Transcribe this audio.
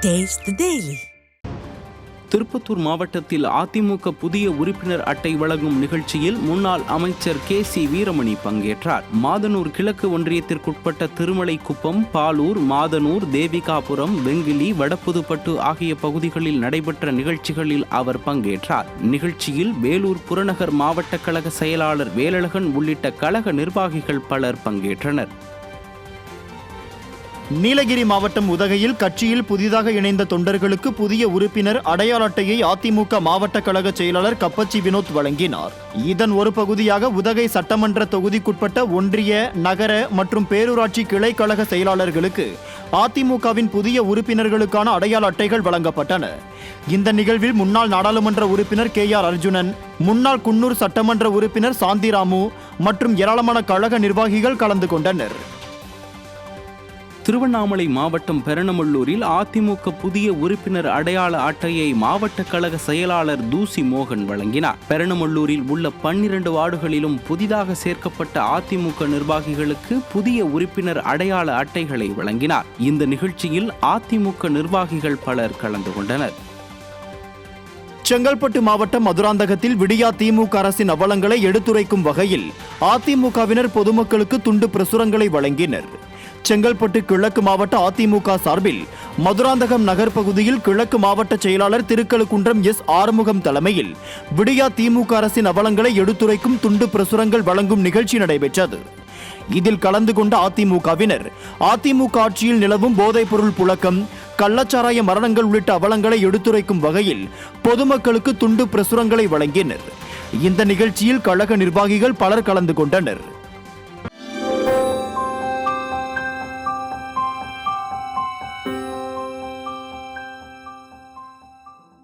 Taste the Daily. Tirupattur மாவட்டத்தில் அதிமுக புதிய உறுப்பினர் அட்டை வழங்கும் நிகழ்ச்சியில் முன்னாள் அமைச்சர் KC வீரமணி பங்கேற்றார். மாதனூர் கிழக்கு ஒன்றியத்திற்குட்பட்ட திருமலைக்குப்பம், பாலூர், மாதனூர், தேவிகாபுரம், வெங்கிலி, வடப்புதுப்பட்டு ஆகிய பகுதிகளில் நடைபெற்ற நிகழ்ச்சிகளில் அவர் பங்கேற்றார். நிகழ்ச்சியில் வேலூர் புறநகர் மாவட்ட கழக செயலாளர் வேலழகன் உள்ளிட்ட கழக நிர்வாகிகள் பலர் பங்கேற்றனர். நீலகிரி மாவட்டம் உதகையில் கட்சியில் புதிதாக இணைந்த தொண்டர்களுக்கு புதிய உறுப்பினர் அடையாள அட்டையை அதிமுக மாவட்ட கழக செயலாளர் கப்பச்சி வினோத் வழங்கினார். இதன் ஒரு பகுதியாக உதகை சட்டமன்ற தொகுதிக்குட்பட்ட ஒன்றிய, நகர மற்றும் பேரூராட்சி கிளை கழக செயலாளர்களுக்கு அதிமுகவின் புதிய உறுப்பினர்களுக்கான அடையாள அட்டைகள் வழங்கப்பட்டன. இந்த நிகழ்வில் முன்னாள் நாடாளுமன்ற உறுப்பினர் KR அர்ஜுனன், முன்னாள் குன்னூர் சட்டமன்ற உறுப்பினர் சாந்திராமு மற்றும் ஏராளமான கழக நிர்வாகிகள் கலந்து கொண்டனர். திருவண்ணாமலை மாவட்டம் பெரணமல்லூரில் அதிமுக புதிய உறுப்பினர் அடையாள அட்டையை மாவட்ட கழக செயலாளர் தூசி மோகன் வழங்கினார். பெரணமல்லூரில் உள்ள 12 வார்டுகளிலும் புதிதாக சேர்க்கப்பட்ட அதிமுக நிர்வாகிகளுக்கு புதிய உறுப்பினர் அடையாள அட்டைகளை வழங்கினார். இந்த நிகழ்ச்சியில் அதிமுக நிர்வாகிகள் பலர் கலந்து கொண்டனர். செங்கல்பட்டு மாவட்டம் மதுராந்தகத்தில் விடியா திமுக அரசின் அவலங்களை எடுத்துரைக்கும் வகையில் அதிமுகவினர் பொதுமக்களுக்கு துண்டு பிரசுரங்களை வழங்கினர். செங்கல்பட்டு கிழக்கு மாவட்ட அதிமுக சார்பில் மதுராந்தகம் நகர் பகுதியில் கிழக்கு மாவட்ட செயலாளர் திருக்கழுக்குன்றம் S. ஆறுமுகம் தலைமையில் விடியா திமுக அரசின் அவலங்களை எடுத்துரைக்கும் துண்டு பிரசுரங்கள் வழங்கும் நிகழ்ச்சி நடைபெற்றது. இதில் கலந்து கொண்ட அதிமுகவினர் அதிமுக ஆட்சியில் நிலவும் போதைப் பொருள் புழக்கம், கள்ளச்சாராய மரணங்கள் உள்ளிட்ட அவலங்களை எடுத்துரைக்கும் வகையில் பொதுமக்களுக்கு துண்டு பிரசுரங்களை வழங்கினர். இந்த நிகழ்ச்சியில் கழக நிர்வாகிகள் பலர் கலந்து கொண்டனர்.